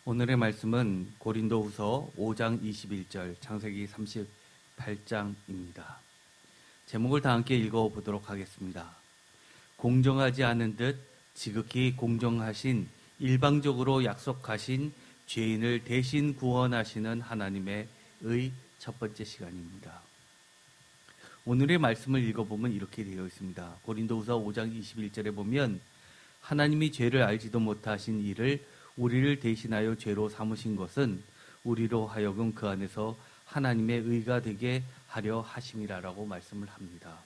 오늘의 말씀은 고린도후서 5장 21절, 창세기 38장입니다. 제목을 다 함께 읽어보도록 하겠습니다. 공정하지 않은 듯 지극히 공정하신 일방적으로 약속하신 죄인을 대신 구원하시는 하나님의 의 첫 번째 시간입니다. 오늘의 말씀을 읽어보면 이렇게 되어 있습니다. 고린도후서 5장 21절에 보면 하나님이 죄를 알지도 못하신 이를 우리를 대신하여 죄로 삼으신 것은 우리로 하여금 그 안에서 하나님의 의가 되게 하려 하심이라라고 말씀을 합니다.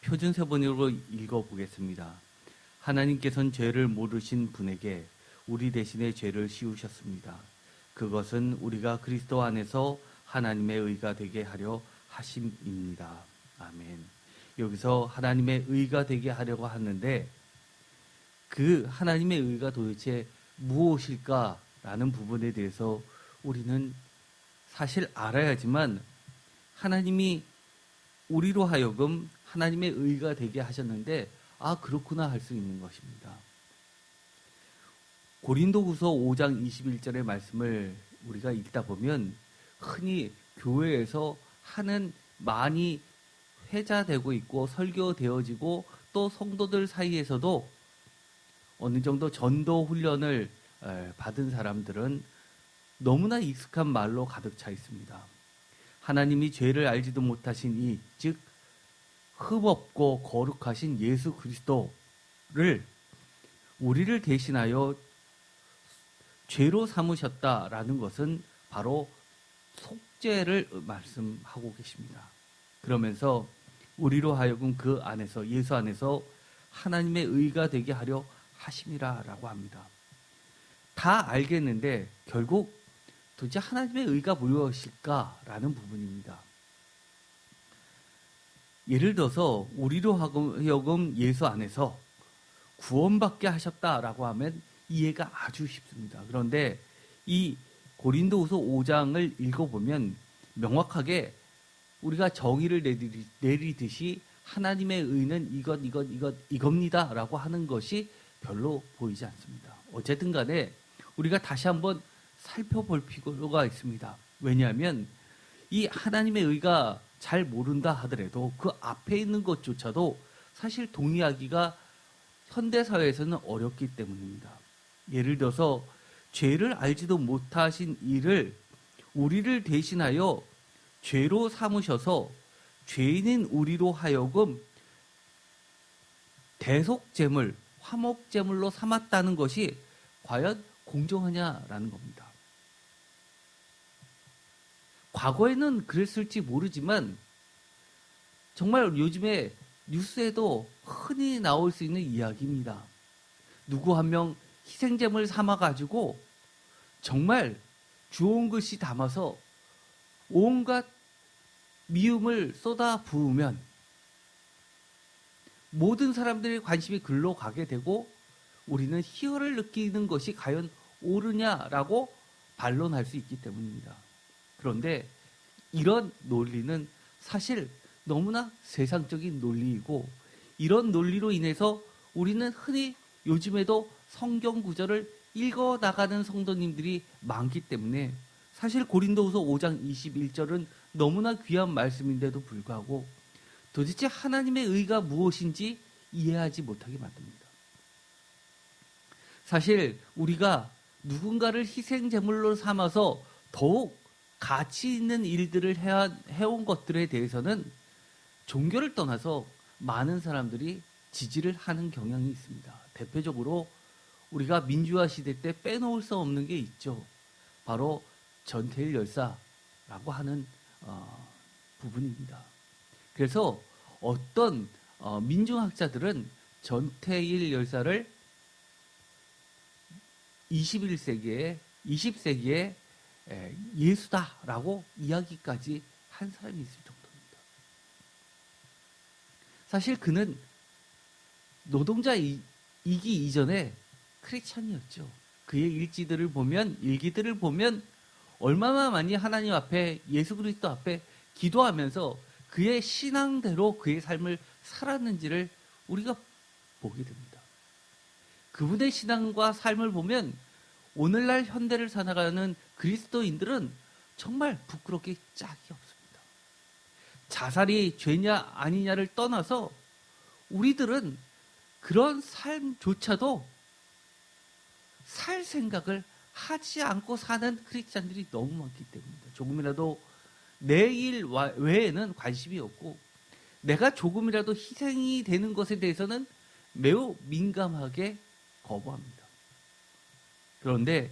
표준 세번역으로 읽어보겠습니다. 하나님께서는 죄를 모르신 분에게 우리 대신에 죄를 씌우셨습니다. 그것은 우리가 그리스도 안에서 하나님의 의가 되게 하려 하심입니다. 아멘. 여기서 하나님의 의가 되게 하려고 하는데 그 하나님의 의가 도대체 무엇일까라는 부분에 대해서 우리는 사실 알아야지만 하나님이 우리로 하여금 하나님의 의가 되게 하셨는데 그렇구나 할 수 있는 것입니다. 고린도후서 5장 21절의 말씀을 우리가 읽다 보면 흔히 교회에서 하는 많이 회자되고 있고 설교되어지고 또 성도들 사이에서도 어느 정도 전도 훈련을 받은 사람들은 너무나 익숙한 말로 가득 차 있습니다. 하나님이 죄를 알지도 못하신 이, 즉 흠없고 거룩하신 예수 그리스도를 우리를 대신하여 죄로 삼으셨다라는 것은 바로 속죄를 말씀하고 계십니다. 그러면서 우리로 하여금 그 안에서 예수 안에서 하나님의 의가 되게 하려 하심이라라고 합니다. 다 알겠는데 결국 도대체 하나님의 의가 무엇일까라는 부분입니다. 예를 들어서 우리로 하여금 예수 안에서 구원받게 하셨다라고 하면 이해가 아주 쉽습니다. 그런데 이 고린도후서 5장을 읽어보면 명확하게 우리가 정의를 내리듯이 하나님의 의는 이겁니다라고 하는 것이 별로 보이지 않습니다. 어쨌든 간에 우리가 다시 한번 살펴볼 필요가 있습니다. 왜냐하면 이 하나님의 의가 잘 모른다 하더라도 그 앞에 있는 것조차도 사실 동의하기가 현대사회에서는 어렵기 때문입니다. 예를 들어서 죄를 알지도 못하신 이를 우리를 대신하여 죄로 삼으셔서 죄인인 우리로 하여금 대속제물, 화목제물로 삼았다는 것이 과연 공정하냐라는 겁니다. 과거에는 그랬을지 모르지만 정말 요즘에 뉴스에도 흔히 나올 수 있는 이야기입니다. 누구 한 명 희생제물 삼아가지고 정말 좋은 글씨 담아서 온갖 미움을 쏟아 부으면 모든 사람들의 관심이 글로 가게 되고 우리는 희열을 느끼는 것이 과연 옳으냐라고 반론할 수 있기 때문입니다. 그런데 이런 논리는 사실 너무나 세상적인 논리이고 이런 논리로 인해서 우리는 흔히 요즘에도 성경 구절을 읽어나가는 성도님들이 많기 때문에 사실 고린도후서 5장 21절은 너무나 귀한 말씀인데도 불구하고 도대체 하나님의 의가 무엇인지 이해하지 못하게 만듭니다. 사실 우리가 누군가를 희생제물로 삼아서 더욱 가치 있는 일들을 해온 것들에 대해서는 종교를 떠나서 많은 사람들이 지지를 하는 경향이 있습니다. 대표적으로 우리가 민주화 시대 때 빼놓을 수 없는 게 있죠. 바로 전태일 열사라고 하는 부분입니다. 그래서 어떤 민중학자들은 전태일 열사를 20세기에 예수다라고 이야기까지 한 사람이 있을 정도입니다. 사실 그는 노동자이기 이전에 크리스찬이었죠. 그의 일기들을 보면 얼마나 많이 하나님 앞에 예수 그리스도 앞에 기도하면서 그의 신앙대로 그의 삶을 살았는지를 우리가 보게 됩니다. 그분의 신앙과 삶을 보면 오늘날 현대를 살아가는 그리스도인들은 정말 부끄럽게 짝이 없습니다. 자살이 죄냐 아니냐를 떠나서 우리들은 그런 삶조차도 살 생각을 하지 않고 사는 크리스찬들이 너무 많기 때문입니다. 조금이라도 내일 외에는 관심이 없고 내가 조금이라도 희생이 되는 것에 대해서는 매우 민감하게 거부합니다. 그런데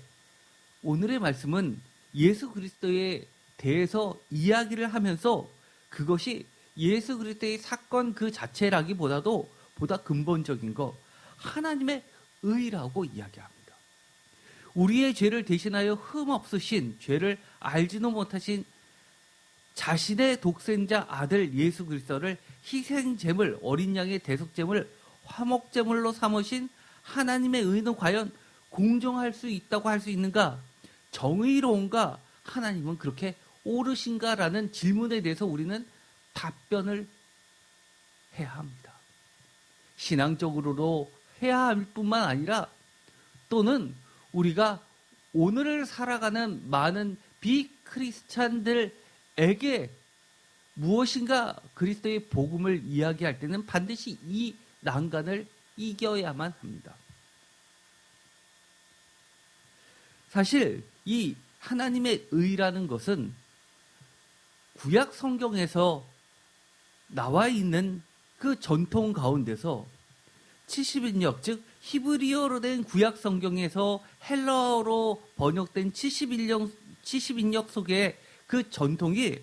오늘의 말씀은 예수 그리스도에 대해서 이야기를 하면서 그것이 예수 그리스도의 사건 그 자체라기보다도 보다 근본적인 것, 하나님의 의라고 이야기합니다. 우리의 죄를 대신하여 흠없으신, 죄를 알지도 못하신 자신의 독생자 아들 예수 그리스도를 희생제물, 어린 양의 대속제물, 화목제물로 삼으신 하나님의 의는 과연 공정할 수 있다고 할 수 있는가? 정의로운가? 하나님은 그렇게 옳으신가라는 질문에 대해서 우리는 답변을 해야 합니다. 신앙적으로도 해야 할 뿐만 아니라 또는 우리가 오늘을 살아가는 많은 비크리스찬들에게 무엇인가 그리스도의 복음을 이야기할 때는 반드시 이 난간을 이겨야만 합니다. 사실 이 하나님의 의라는 것은 구약 성경에서 나와 있는 그 전통 가운데서 70인역, 즉 히브리어로 된 구약 성경에서 헬라어로 번역된 70인역 속에 그 전통이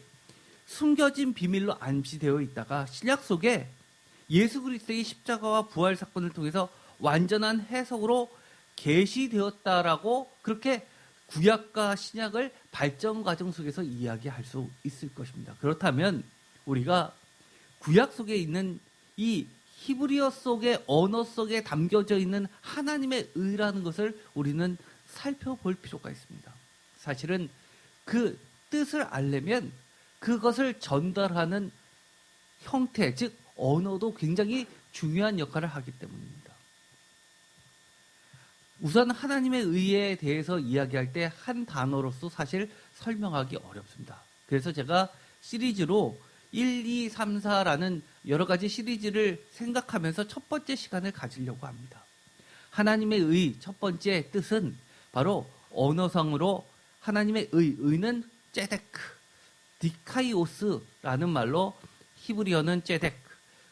숨겨진 비밀로 암시되어 있다가 신약 속에 예수 그리스도의 십자가와 부활 사건을 통해서 완전한 해석으로 계시되었다라고 그렇게 구약과 신약을 발전 과정 속에서 이야기할 수 있을 것입니다. 그렇다면 우리가 구약 속에 있는 이 히브리어 속의 언어 속에 담겨져 있는 하나님의 의라는 것을 우리는 살펴볼 필요가 있습니다. 사실은 그 뜻을 알려면 그것을 전달하는 형태, 즉 언어도 굉장히 중요한 역할을 하기 때문입니다. 우선 하나님의 의에 대해서 이야기할 때 한 단어로서 사실 설명하기 어렵습니다. 그래서 제가 시리즈로 1, 2, 3, 4라는 여러 가지 시리즈를 생각하면서 첫 번째 시간을 가지려고 합니다. 하나님의 의 첫 번째 뜻은 바로 언어상으로 하나님의 의는 ጼ데크, 디카이오스라는 말로 히브리어는 ጼ데크,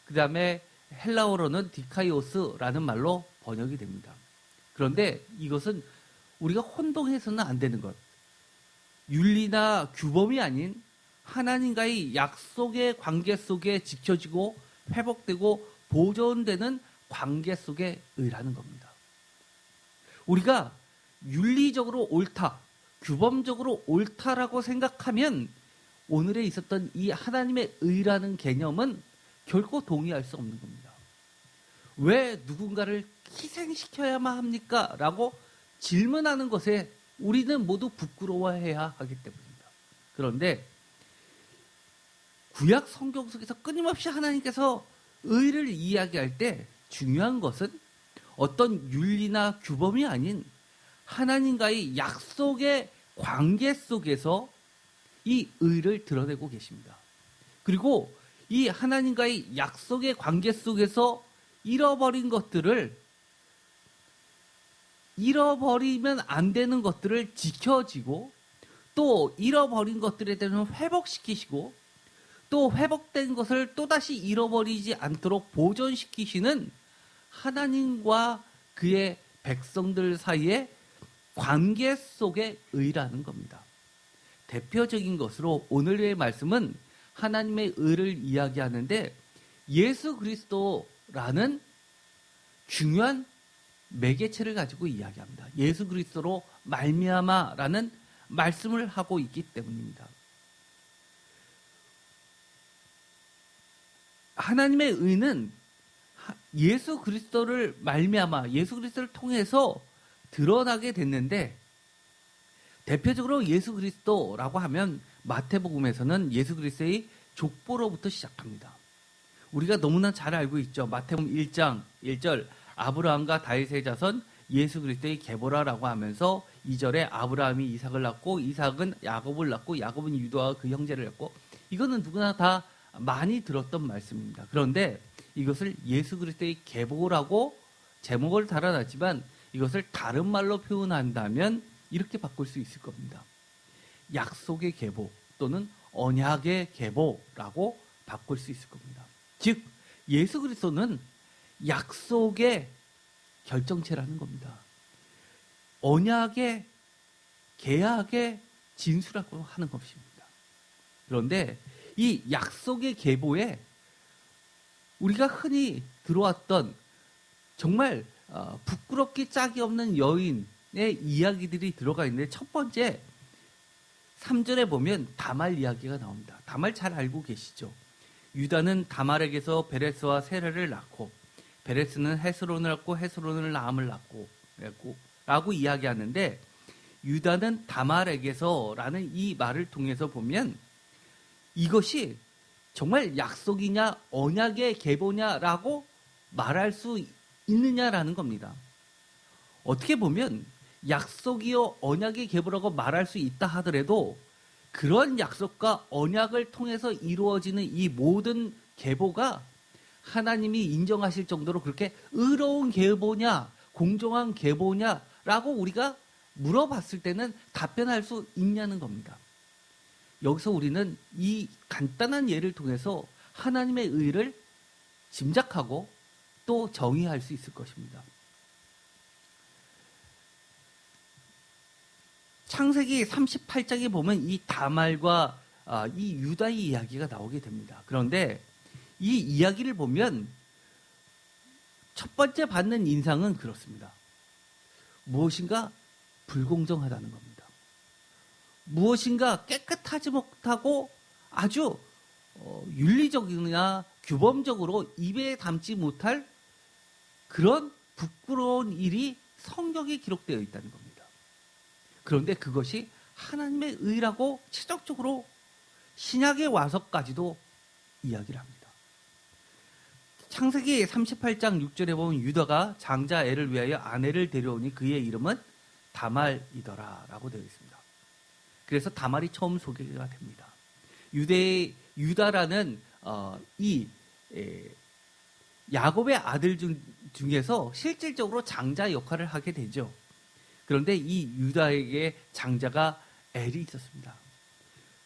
그 다음에 헬라어로는 디카이오스라는 말로 번역이 됩니다. 그런데 이것은 우리가 혼동해서는 안 되는 것. 윤리나 규범이 아닌 하나님과의 약속의 관계 속에 지켜지고 회복되고 보존되는 관계 속의 의라는 겁니다. 우리가 윤리적으로 옳다, 규범적으로 옳다라고 생각하면 오늘에 있었던 이 하나님의 의라는 개념은 결코 동의할 수 없는 겁니다. 왜 누군가를 희생시켜야만 합니까? 라고 질문하는 것에 우리는 모두 부끄러워해야 하기 때문입니다. 그런데 구약 성경 속에서 끊임없이 하나님께서 의를 이야기할 때 중요한 것은 어떤 윤리나 규범이 아닌 하나님과의 약속의 관계 속에서 이 의를 드러내고 계십니다. 그리고 이 하나님과의 약속의 관계 속에서 잃어버린 것들을, 잃어버리면 안 되는 것들을 지켜지고 또 잃어버린 것들에 대해서 회복시키시고 또 회복된 것을 또다시 잃어버리지 않도록 보존시키시는 하나님과 그의 백성들 사이의 관계 속의 의라는 겁니다. 대표적인 것으로 오늘의 말씀은 하나님의 의를 이야기하는데 예수 그리스도라는 중요한 매개체를 가지고 이야기합니다. 예수 그리스도로 말미암아라는 말씀을 하고 있기 때문입니다. 하나님의 의는 예수 그리스도를 말미암아, 예수 그리스도를 통해서 드러나게 됐는데 대표적으로 예수 그리스도라고 하면 마태복음에서는 예수 그리스도의 족보로부터 시작합니다. 우리가 너무나 잘 알고 있죠. 마태복음 1장 1절 아브라함과 다윗의 자손 예수 그리스도의 계보라라고 하면서 2절에 아브라함이 이삭을 낳고 이삭은 야곱을 낳고 야곱은 유다와 그 형제를 낳고, 이거는 누구나 다 많이 들었던 말씀입니다. 그런데 이것을 예수 그리스도의 계보라고 제목을 달아놨지만 이것을 다른 말로 표현한다면 이렇게 바꿀 수 있을 겁니다. 약속의 계보 또는 언약의 계보라고 바꿀 수 있을 겁니다. 즉 예수 그리스도는 약속의 결정체라는 겁니다. 언약의 계약의 진수라고 하는 것입니다. 그런데 이 약속의 계보에 우리가 흔히 들어왔던 정말 부끄럽기 짝이 없는 여인의 이야기들이 들어가 있는데, 첫 번째 3절에 보면 다말 이야기가 나옵니다. 다말 잘 알고 계시죠? 유다는 다말에게서 베레스와 세레를 낳고 베레스는 헤스론을 낳고 헤스론은 라함을 낳고 라고 이야기하는데, 유다는 다말에게서라는 이 말을 통해서 보면 이것이 정말 약속이냐 언약의 계보냐라고 말할 수 있느냐라는 겁니다. 어떻게 보면 약속이요 언약의 계보라고 말할 수 있다 하더라도 그런 약속과 언약을 통해서 이루어지는 이 모든 계보가 하나님이 인정하실 정도로 그렇게 의로운 계보냐 공정한 계보냐라고 우리가 물어봤을 때는 답변할 수 있냐는 겁니다. 여기서 우리는 이 간단한 예를 통해서 하나님의 의를 짐작하고 또 정의할 수 있을 것입니다. 창세기 38장에 보면 이 다말과 이 유다의 이야기가 나오게 됩니다. 그런데 이 이야기를 보면 첫 번째 받는 인상은 그렇습니다. 무엇인가 불공정하다는 겁니다. 무엇인가 깨끗하지 못하고 아주 윤리적이나 규범적으로 입에 담지 못할 그런 부끄러운 일이 성경에 기록되어 있다는 겁니다. 그런데 그것이 하나님의 의라고 치적적으로 신약에 와서까지도 이야기를 합니다. 창세기 38장 6절에 보면 유다가 장자 엘을 위하여 아내를 데려오니 그의 이름은 다말이더라 라고 되어 있습니다. 그래서 다말이 처음 소개가 됩니다. 유다라는 야곱의 아들 중에서 실질적으로 장자 역할을 하게 되죠. 그런데 이 유다에게 장자가 엘이 있었습니다.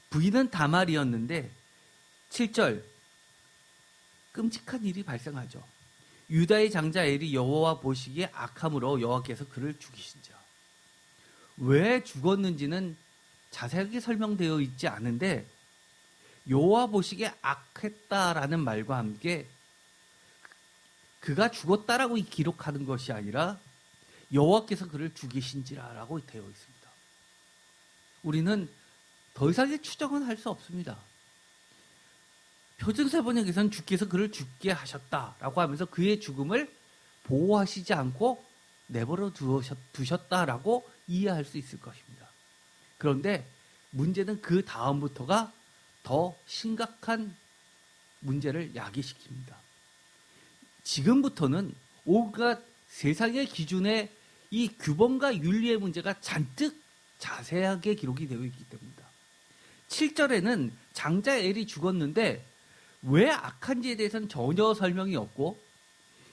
부인은 다말이었는데 7절 끔찍한 일이 발생하죠. 유다의 장자 엘이 여호와 보시기에 악함으로 여호와께서 그를 죽이신지라. 왜 죽었는지는 자세하게 설명되어 있지 않은데 여호와 보시기에 악했다라는 말과 함께 그가 죽었다라고 기록하는 것이 아니라 여호와께서 그를 죽이신지라라고 되어 있습니다. 우리는 더 이상의 추정은 할 수 없습니다. 표준세 번역에서는 주께서 그를 죽게 하셨다라고 하면서 그의 죽음을 보호하시지 않고 내버려 두셨다라고 이해할 수 있을 것입니다. 그런데 문제는 그 다음부터가 더 심각한 문제를 야기시킵니다. 지금부터는 온갖 세상의 기준에 이 규범과 윤리의 문제가 잔뜩 자세하게 기록이 되어 있기 때문입니다. 7절에는 장자 엘이 죽었는데 왜 악한지에 대해서는 전혀 설명이 없고,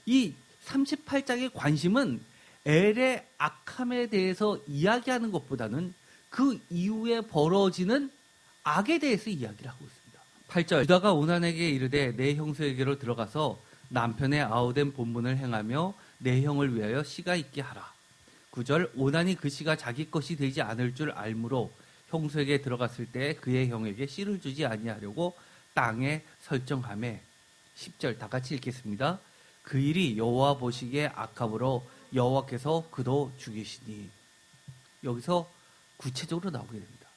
이 38장의 관심은 엘의 악함에 대해서 이야기하는 것보다는 그 이후에 벌어지는 악에 대해서 이야기를 하고 있습니다. 8절 유다가 오난에게 이르되 내 형수에게로 들어가서 남편의 아우된 본분을 행하며 내 형을 위하여 씨가 있게 하라. 9절 오난이 그 씨가 자기 것이 되지 않을 줄 알므로 형수에게 들어갔을 때 그의 형에게 씨를 주지 아니하려고 땅에 설정하매. 10절 다 같이 읽겠습니다. 그 일이 여호와 보시기에 악함으로 여호와께서 그도 죽이시니. 여기서 구체적으로 나오게 됩니다.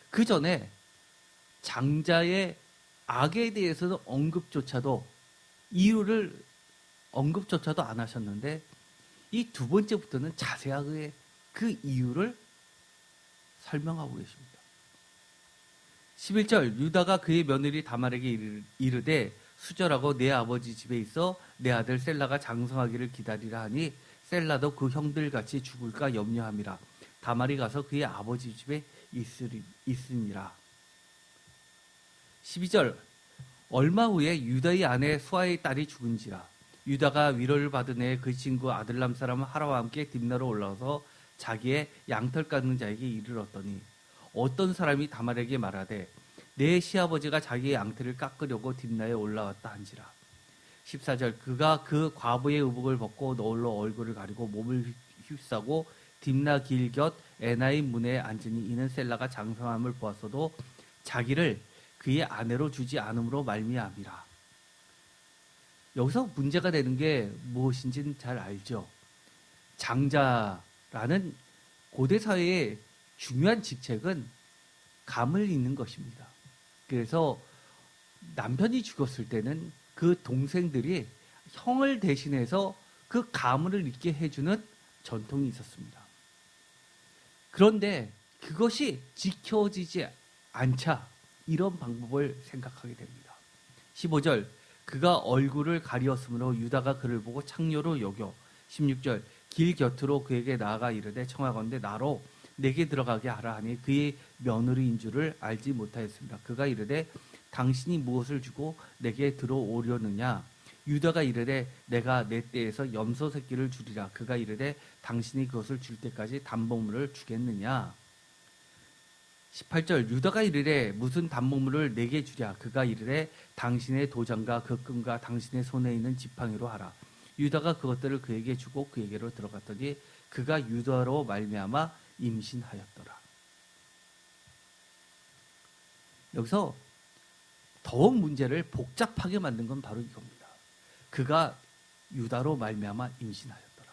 그 전에 장자의 악에 대해서는 이유를 언급조차도 안 하셨는데 이 두 번째부터는 자세하게 그 이유를 설명하고 계십니다. 11절 유다가 그의 며느리 다말에게 이르되 수절하고 내 아버지 집에 있어 내 아들 셀라가 장성하기를 기다리라 하니 셀라도 그 형들같이 죽을까 염려함이라. 다말이 가서 그의 아버지 집에 있으니라. 12절 얼마 후에 유다의 아내 수아의 딸이 죽은지라. 유다가 위로를 받은 해에 그 친구 아들람 사람 하라와 함께 딥나로 올라와서 자기의 양털 깎는 자에게 이르렀더니 어떤 사람이 다말에게 말하되 내 시아버지가 자기의 양털을 깎으려고 딥나에 올라왔다 한지라. 14절 그가 그 과부의 의복을 벗고 너울로 얼굴을 가리고 몸을 휩싸고 딥나 길 곁 에나의 문에 앉으니 이는 셀라가 장성함을 보았어도 자기를 그의 아내로 주지 않음으로 말미암이라. 여기서 문제가 되는 게 무엇인지는 잘 알죠. 장자라는 고대 사회의 중요한 직책은 감을 잇는 것입니다. 그래서 남편이 죽었을 때는 그 동생들이 형을 대신해서 그 가문을 잇게 해주는 전통이 있었습니다. 그런데 그것이 지켜지지 않자 이런 방법을 생각하게 됩니다. 15절 그가 얼굴을 가리었으므로 유다가 그를 보고 창녀로 여겨. 16절 길 곁으로 그에게 나아가 이르되 청하건대 나로 내게 들어가게 하라 하니 그의 며느리인 줄을 알지 못하였습니다. 그가 이르되 당신이 무엇을 주고 내게 들어오려느냐. 유다가 이르되 내가 내 떼에서 염소 새끼를 주리라. 그가 이르되 당신이 그것을 줄 때까지 담보물을 주겠느냐. 18절 유다가 이르되 무슨 담보물을 내게 주랴. 그가 이르되 당신의 도장과 그 끈과 당신의 손에 있는 지팡이로 하라. 유다가 그것들을 그에게 주고 그에게로 들어갔더니 그가 유다로 말미암아 임신하였더라. 여기서 더욱 문제를 복잡하게 만든 건 바로 이겁니다. 그가 유다로 말미암아 임신하였더라.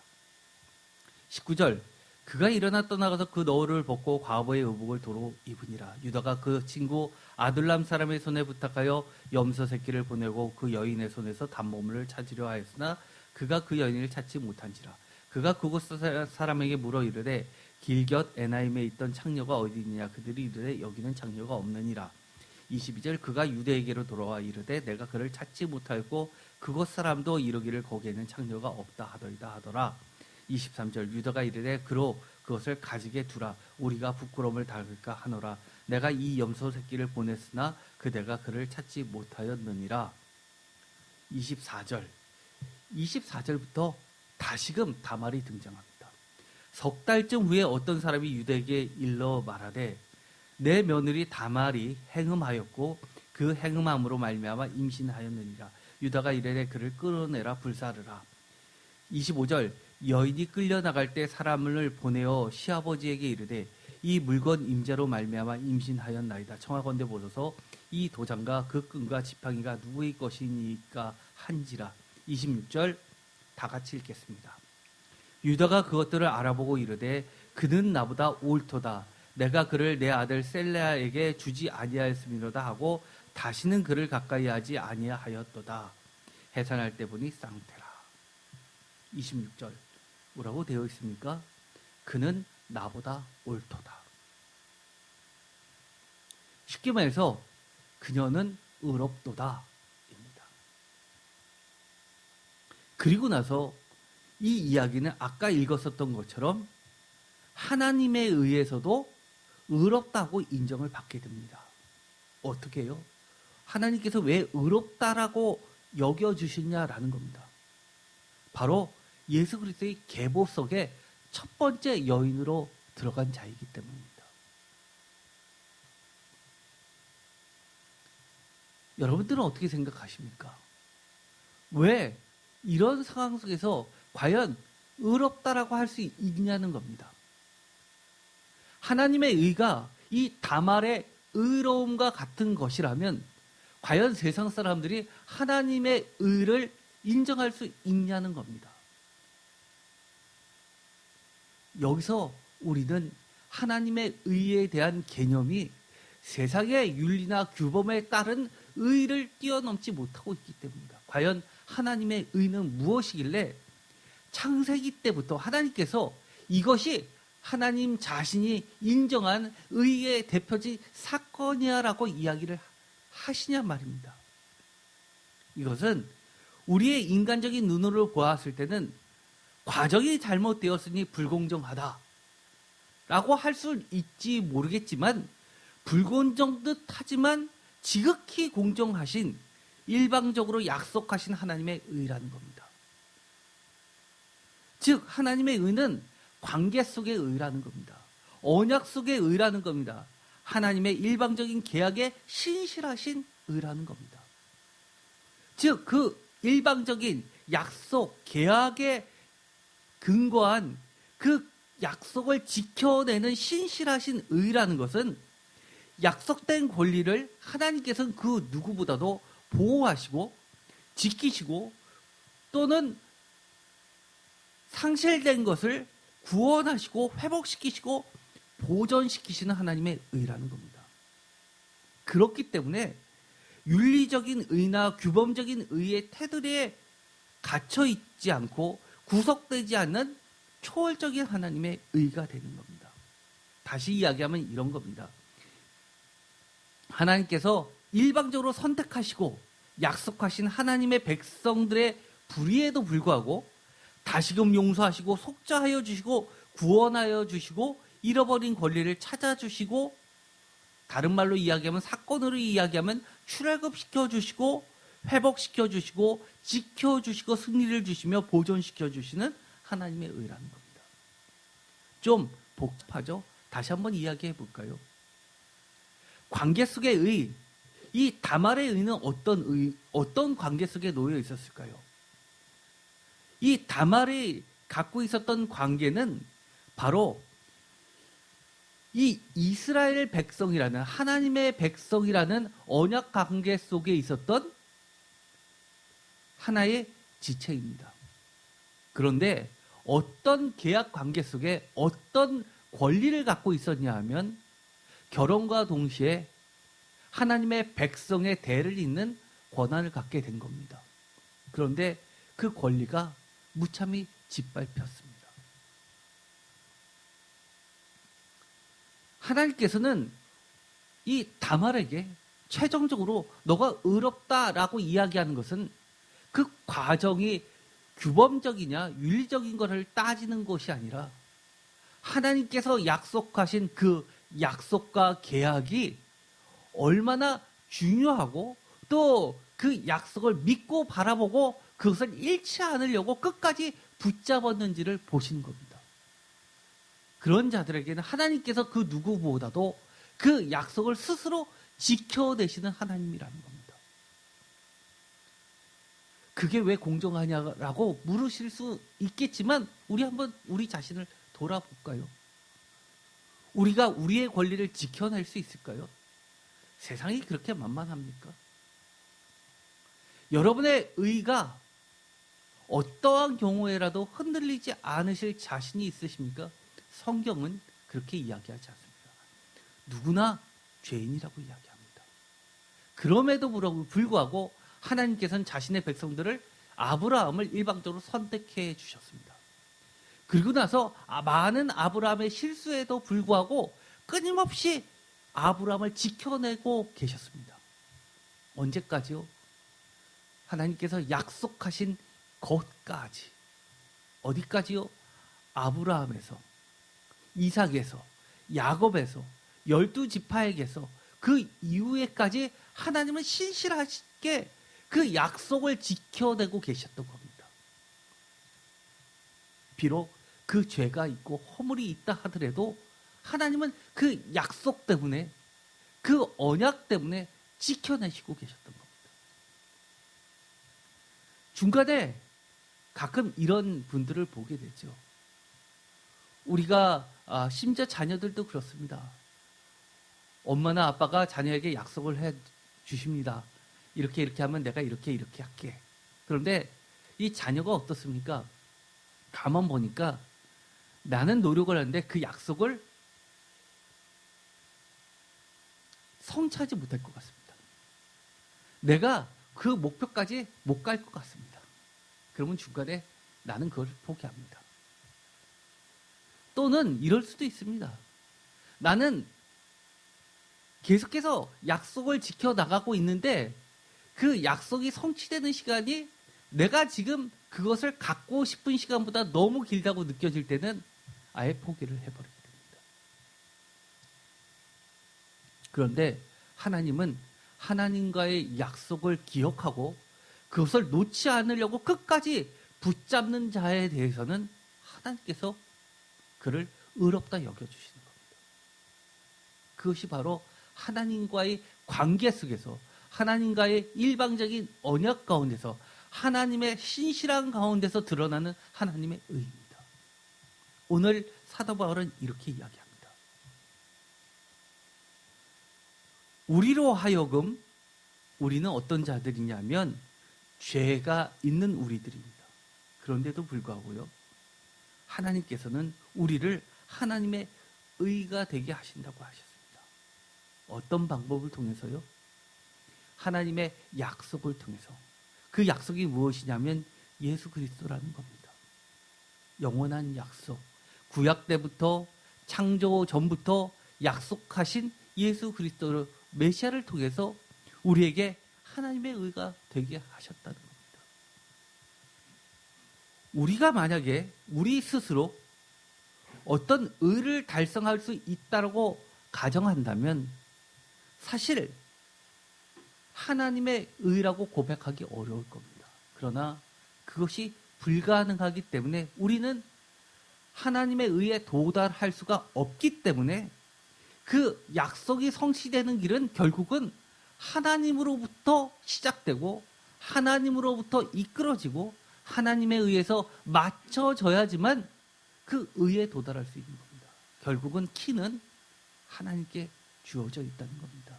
19절 그가 일어나 떠나가서 그 너울을 벗고 과부의 의복을 도로 입으니라. 유다가 그 친구 아둘람 사람의 손에 부탁하여 염소 새끼를 보내고 그 여인의 손에서 담보물을 찾으려 하였으나 그가 그 여인을 찾지 못한지라. 그가 그곳 사람에게 물어 이르되 길곁 에나임에 있던 창녀가 어디 있느냐. 그들이 이르되 여기는 창녀가 없느니라. 22절 그가 유대에게로 돌아와 이르되 내가 그를 찾지 못하였고 그곳 사람도 이르기를 거기에는 창녀가 없다 하더이다 하더라. 23절 유다가 이르되 그로 그것을 가지게 두라. 우리가 부끄러움을 당할까 하노라. 내가 이 염소 새끼를 보냈으나 그대가 그를 찾지 못하였느니라. 24절부터 다시금 다말이 등장합니다. 석 달쯤 후에 어떤 사람이 유다에게 일러 말하되 내 며느리 다말이 행음하였고 그 행음함으로 말미암아 임신하였느니라. 유다가 이르되 그를 끌어내라 불사르라. 25절 여인이 끌려나갈 때 사람을 보내어 시아버지에게 이르되 이 물건 임자로 말미암아 임신하였나이다. 청하건대 보소서 이 도장과 그 끈과 지팡이가 누구의 것이니까 한지라. 26절 다 같이 읽겠습니다. 유다가 그것들을 알아보고 이르되 그는 나보다 옳도다. 내가 그를 내 아들 셀레아에게 주지 아니하였음이로다 하고 다시는 그를 가까이 하지 아니하였도다. 해산할 때 보니 쌍태라. 26절 뭐라고 되어 있습니까? 그는 나보다 옳도다. 쉽게 말해서 그녀는 의롭도다 입니다. 그리고 나서 이 이야기는 아까 읽었었던 것처럼 하나님에 의해서도 의롭다고 인정을 받게 됩니다. 어떻게 해요? 하나님께서 왜 의롭다라고 여겨주시냐라는 겁니다. 바로 예수 그리스도의 계보 속에 첫 번째 여인으로 들어간 자이기 때문입니다. 여러분들은 어떻게 생각하십니까? 왜 이런 상황 속에서 과연 의롭다라고 할 수 있냐는 겁니다. 하나님의 의가 이 다말의 의로움과 같은 것이라면 과연 세상 사람들이 하나님의 의를 인정할 수 있냐는 겁니다. 여기서 우리는 하나님의 의에 대한 개념이 세상의 윤리나 규범에 따른 의를 뛰어넘지 못하고 있기 때문입니다. 과연 하나님의 의는 무엇이길래 창세기 때부터 하나님께서 이것이 하나님 자신이 인정한 의의 대표적 사건이야라고 이야기를 하시냐 말입니다. 이것은 우리의 인간적인 눈으로 보았을 때는 과정이 잘못되었으니 불공정하다 라고 할 수 있지 모르겠지만 불공정 듯하지만 지극히 공정하신 일방적으로 약속하신 하나님의 의라는 겁니다. 즉 하나님의 의는 관계 속의 의라는 겁니다. 언약 속의 의라는 겁니다. 하나님의 일방적인 계약에 신실하신 의라는 겁니다. 즉 그 일방적인 약속, 계약에 근거한 그 약속을 지켜내는 신실하신 의라는 것은 약속된 권리를 하나님께서는 그 누구보다도 보호하시고 지키시고 또는 상실된 것을 구원하시고 회복시키시고 보존시키시는 하나님의 의라는 겁니다. 그렇기 때문에 윤리적인 의나 규범적인 의의 테두리에 갇혀 있지 않고 구속되지 않는 초월적인 하나님의 의가 되는 겁니다. 다시 이야기하면 이런 겁니다. 하나님께서 일방적으로 선택하시고 약속하신 하나님의 백성들의 불의에도 불구하고 다시금 용서하시고 속죄하여 주시고 구원하여 주시고 잃어버린 권리를 찾아주시고 다른 말로 이야기하면 사건으로 이야기하면 출애굽시켜 주시고 회복시켜 주시고 지켜주시고 승리를 주시며 보존시켜 주시는 하나님의 의라는 겁니다. 좀 복잡하죠? 다시 한번 이야기해 볼까요? 관계 속의 의, 이 다말의 의는 어떤 관계 속에 놓여 있었을까요? 이 다말이 갖고 있었던 관계는 바로 이 이스라엘 백성이라는 하나님의 백성이라는 언약 관계 속에 있었던 하나의 지체입니다. 그런데 어떤 계약 관계 속에 어떤 권리를 갖고 있었냐 하면 결혼과 동시에 하나님의 백성의 대를 잇는 권한을 갖게 된 겁니다. 그런데 그 권리가 무참히 짓밟혔습니다. 하나님께서는 이 다말에게 최종적으로 너가 의롭다라고 이야기하는 것은 그 과정이 규범적이냐 윤리적인 것을 따지는 것이 아니라 하나님께서 약속하신 그 약속과 계약이 얼마나 중요하고 또 그 약속을 믿고 바라보고 그것을 잃지 않으려고 끝까지 붙잡았는지를 보시는 겁니다. 그런 자들에게는 하나님께서 그 누구보다도 그 약속을 스스로 지켜내시는 하나님이라는 겁니다. 그게 왜 공정하냐라고 물으실 수 있겠지만 우리 자신을 돌아볼까요? 우리가 우리의 권리를 지켜낼 수 있을까요? 세상이 그렇게 만만합니까? 여러분의 의가 어떠한 경우에라도 흔들리지 않으실 자신이 있으십니까? 성경은 그렇게 이야기하지 않습니다. 누구나 죄인이라고 이야기합니다. 그럼에도 불구하고 하나님께서는 자신의 백성들을 아브라함을 일방적으로 선택해 주셨습니다. 그리고 나서 많은 아브라함의 실수에도 불구하고 끊임없이 아브라함을 지켜내고 계셨습니다. 언제까지요? 하나님께서 약속하신 것까지. 어디까지요? 아브라함에서, 이삭에서, 야곱에서, 12지파에게서 그 이후에까지 하나님은 신실하게 그 약속을 지켜내고 계셨던 겁니다. 비록 그 죄가 있고 허물이 있다 하더라도 하나님은 그 약속 때문에 그 언약 때문에 지켜내시고 계셨던 겁니다. 중간에 가끔 이런 분들을 보게 되죠. 우리가 심지어 자녀들도 그렇습니다. 엄마나 아빠가 자녀에게 약속을 해 주십니다. 이렇게 하면 내가 이렇게 할게. 그런데 이 자녀가 어떻습니까? 가만 보니까 나는 노력을 하는데 그 약속을 성취하지 못할 것 같습니다. 내가 그 목표까지 못 갈 것 같습니다. 그러면 중간에 나는 그걸 포기합니다. 또는 이럴 수도 있습니다. 나는 계속해서 약속을 지켜나가고 있는데 그 약속이 성취되는 시간이 내가 지금 그것을 갖고 싶은 시간보다 너무 길다고 느껴질 때는 아예 포기를 해버리게 됩니다. 그런데 하나님은 하나님과의 약속을 기억하고 그것을 놓지 않으려고 끝까지 붙잡는 자에 대해서는 하나님께서 그를 의롭다 여겨주시는 겁니다. 그것이 바로 하나님과의 관계 속에서, 하나님과의 일방적인 언약 가운데서, 하나님의 신실한 가운데서 드러나는 하나님의 의입니다. 오늘 사도 바울은 이렇게 이야기합니다. 우리로 하여금, 우리는 어떤 자들이냐면 죄가 있는 우리들입니다. 그런데도 불구하고요, 하나님께서는 우리를 하나님의 의가 되게 하신다고 하셨습니다. 어떤 방법을 통해서요? 하나님의 약속을 통해서. 그 약속이 무엇이냐면 예수 그리스도라는 겁니다. 영원한 약속. 구약 때부터, 창조 전부터 약속하신 예수 그리스도를, 메시아를 통해서 우리에게 하나님의 의가 되게 하셨다는 겁니다. 우리가 만약에 우리 스스로 어떤 의를 달성할 수 있다고 가정한다면 사실 하나님의 의라고 고백하기 어려울 겁니다. 그러나 그것이 불가능하기 때문에 우리는 하나님의 의에 도달할 수가 없기 때문에 그 약속이 성취되는 길은 결국은 하나님으로부터 시작되고 하나님으로부터 이끌어지고 하나님에 의해서 맞춰져야지만 그 의에 도달할 수 있는 겁니다. 결국은 키는 하나님께 주어져 있다는 겁니다.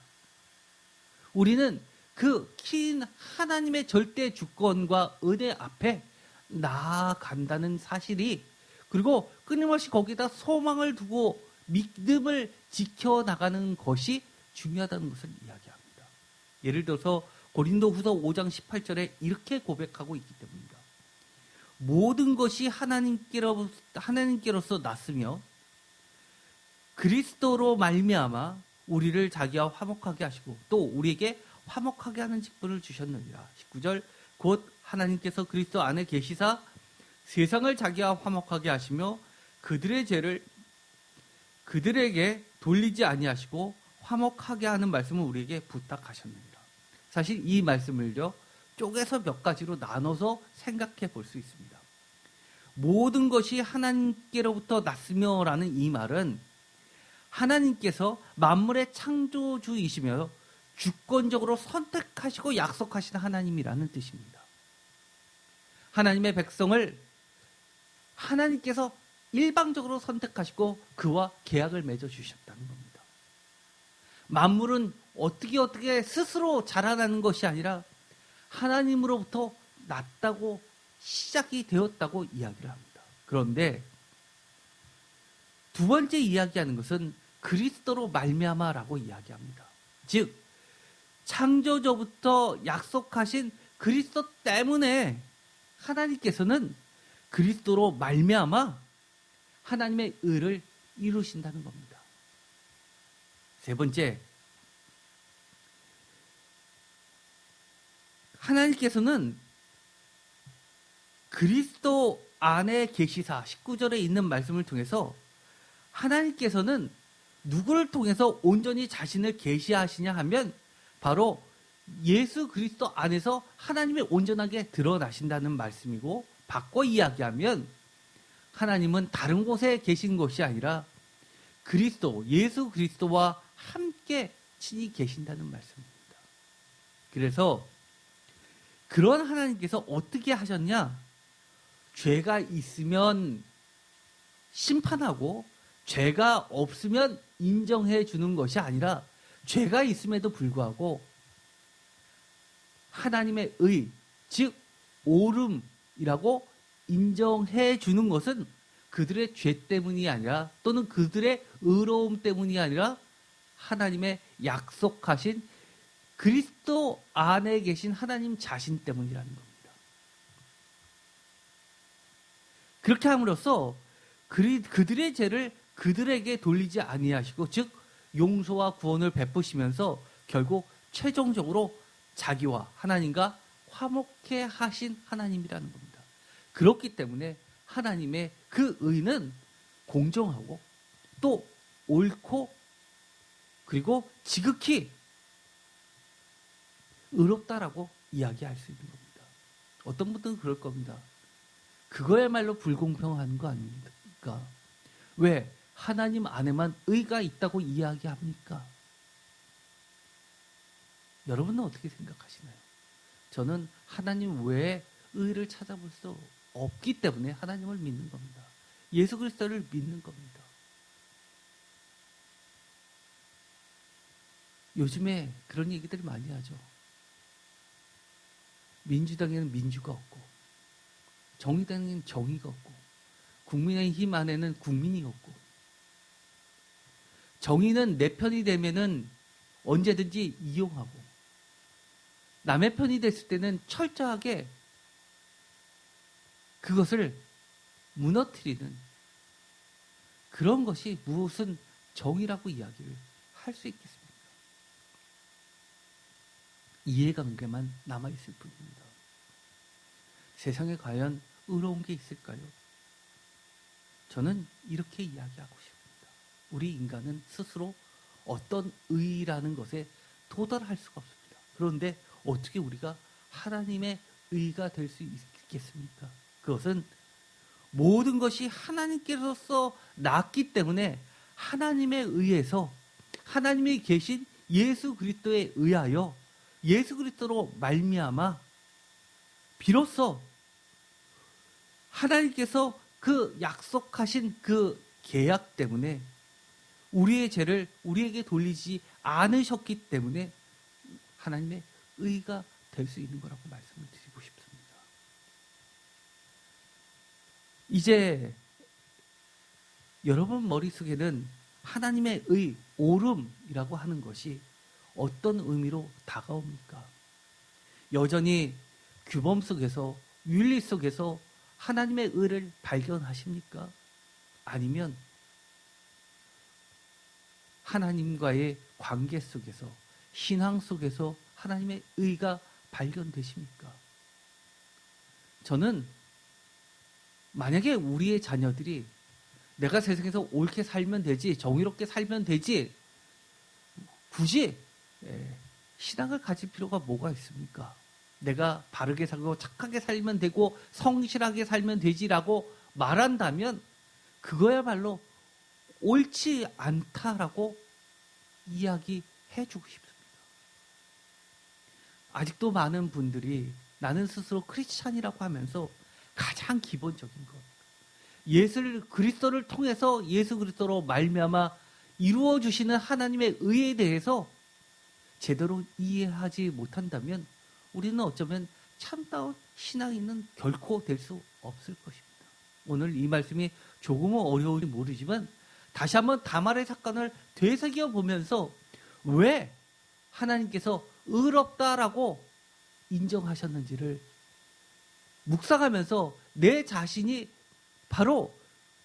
우리는 그 긴 하나님의 절대 주권과 은혜 앞에 나아간다는 사실이, 그리고 끊임없이 거기다 소망을 두고 믿음을 지켜나가는 것이 중요하다는 것을 이야기합니다. 예를 들어서 고린도후서 5장 18절에 이렇게 고백하고 있기 때문입니다. 모든 것이 하나님께로서 났으며 그리스도로 말미암아 우리를 자기와 화목하게 하시고 또 우리에게 화목하게 하는 직분을 주셨느니라. 19절 곧 하나님께서 그리스도 안에 계시사 세상을 자기와 화목하게 하시며 그들의 죄를 그들에게 돌리지 아니하시고 화목하게 하는 말씀을 우리에게 부탁하셨느니라. 사실 이 말씀을요, 쪼개서 몇 가지로 나눠서 생각해 볼 수 있습니다. 모든 것이 하나님께로부터 났으며 라는 이 말은 하나님께서 만물의 창조주이시며 주권적으로 선택하시고 약속하신 하나님이라는 뜻입니다. 하나님의 백성을 하나님께서 일방적으로 선택하시고 그와 계약을 맺어 주셨다는 겁니다. 만물은 어떻게 스스로 자라나는 것이 아니라 하나님으로부터 났다고, 시작이 되었다고 이야기를 합니다. 그런데 두 번째 이야기하는 것은 그리스도로 말미암아라고 이야기합니다. 즉 창조주부터 약속하신 그리스도 때문에 하나님께서는 그리스도로 말미암아 하나님의 의를 이루신다는 겁니다. 세 번째, 하나님께서는 그리스도 안에 계시사 19절에 있는 말씀을 통해서 하나님께서는 누구를 통해서 온전히 자신을 계시하시냐 하면 바로 예수 그리스도 안에서 하나님이 온전하게 드러나신다는 말씀이고, 바꿔 이야기하면 하나님은 다른 곳에 계신 것이 아니라 그리스도, 예수 그리스도와 함께 친히 계신다는 말씀입니다. 그래서 그런 하나님께서 어떻게 하셨냐? 죄가 있으면 심판하고 죄가 없으면 인정해 주는 것이 아니라 죄가 있음에도 불구하고 하나님의 의, 즉 옳음이라고 인정해 주는 것은 그들의 죄 때문이 아니라, 또는 그들의 의로움 때문이 아니라 하나님의 약속하신 그리스도 안에 계신 하나님 자신 때문이라는 겁니다. 그렇게 함으로써 그들의 죄를 그들에게 돌리지 아니하시고, 즉 용서와 구원을 베푸시면서 결국 최종적으로 자기와 하나님과 화목해 하신 하나님이라는 겁니다. 그렇기 때문에 하나님의 그 의는 공정하고 또 옳고 그리고 지극히 의롭다라고 이야기할 수 있는 겁니다. 어떤 분들은 그럴 겁니다. 그거야말로 불공평한 거 아닙니까? 왜 하나님 안에만 의가 있다고 이야기합니까? 여러분은 어떻게 생각하시나요? 저는 하나님 외에 의를 찾아볼 수 없기 때문에 하나님을 믿는 겁니다. 예수 그리스도를 믿는 겁니다. 요즘에 그런 얘기들을 많이 하죠. 민주당에는 민주가 없고, 정의당에는 정의가 없고, 국민의힘 안에는 국민이 없고, 정의는 내 편이 되면은 언제든지 이용하고, 남의 편이 됐을 때는 철저하게 그것을 무너뜨리는 그런 것이 무엇은 정의라고 이야기를 할 수 있겠습니까? 이해관계만 남아있을 뿐입니다. 세상에 과연 의로운 게 있을까요? 저는 이렇게 이야기하고 싶습니다. 우리 인간은 스스로 어떤 의라는 것에 도달할 수가 없습니다. 그런데 어떻게 우리가 하나님의 의가 될 수 있겠습니까? 그것은 모든 것이 하나님께로서 났기 때문에 하나님에 의해서 하나님이 계신 예수 그리스도에 의하여 예수 그리스도로 말미암아 비로소 하나님께서 그 약속하신 그 계약 때문에 우리의 죄를 우리에게 돌리지 않으셨기 때문에 하나님의 의가 될 수 있는 거라고 말씀을 드리고 싶습니다. 이제 여러분 머릿속에는 하나님의 의, 옳음이라고 하는 것이 어떤 의미로 다가옵니까? 여전히 규범 속에서, 윤리 속에서 하나님의 의를 발견하십니까? 아니면 하나님과의 관계 속에서, 신앙 속에서 하나님의 의가 발견되십니까? 저는 만약에 우리의 자녀들이 내가 세상에서 옳게 살면 되지, 정의롭게 살면 되지, 굳이 신앙을 가질 필요가 뭐가 있습니까? 내가 바르게 살고 착하게 살면 되고 성실하게 살면 되지라고 말한다면 그거야말로 옳지 않다라고 이야기해 주고 싶습니다. 아직도 많은 분들이 나는 스스로 크리스찬이라고 하면서 가장 기본적인 것, 예수 그리스도를 통해서 예수 그리스도로 말미암아 이루어 주시는 하나님의 의에 대해서 제대로 이해하지 못한다면 우리는 어쩌면 참다운 신앙인은 결코 될 수 없을 것입니다. 오늘 이 말씀이 조금은 어려울지 모르지만 다시 한번 다말의 사건을 되새겨 보면서 왜 하나님께서 의롭다라고 인정하셨는지를 묵상하면서 내 자신이 바로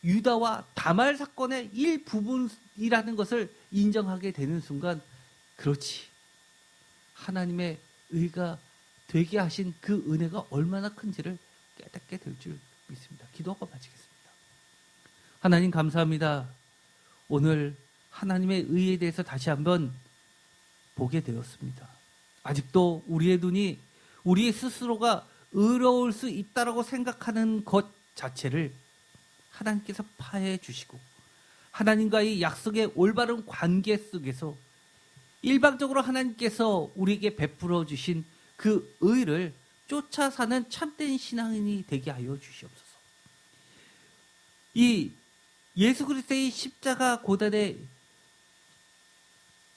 유다와 다말 사건의 일부분이라는 것을 인정하게 되는 순간, 그렇지, 하나님의 의가 되게 하신 그 은혜가 얼마나 큰지를 깨닫게 될 줄 믿습니다. 기도하고 마치겠습니다. 하나님 감사합니다. 오늘 하나님의 의에 대해서 다시 한번 보게 되었습니다. 아직도 우리의 눈이 우리 스스로가 의로울 수 있다라고 생각하는 것 자체를 하나님께서 파해 주시고 하나님과의 약속의 올바른 관계 속에서 일방적으로 하나님께서 우리에게 베풀어 주신 그 의를 쫓아 사는 참된 신앙인이 되게 하여 주시옵소서. 이 예수 그리스도의 십자가 고난의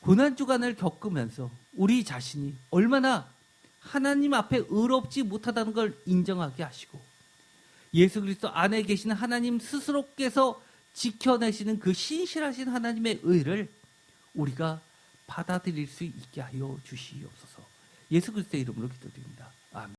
고난주간을 겪으면서 우리 자신이 얼마나 하나님 앞에 의롭지 못하다는 걸 인정하게 하시고 예수 그리스도 안에 계신 하나님 스스로께서 지켜내시는 그 신실하신 하나님의 의를 우리가 받아들일 수 있게 하여 주시옵소서. 예수 그리스도의 이름으로 기도드립니다. 아멘.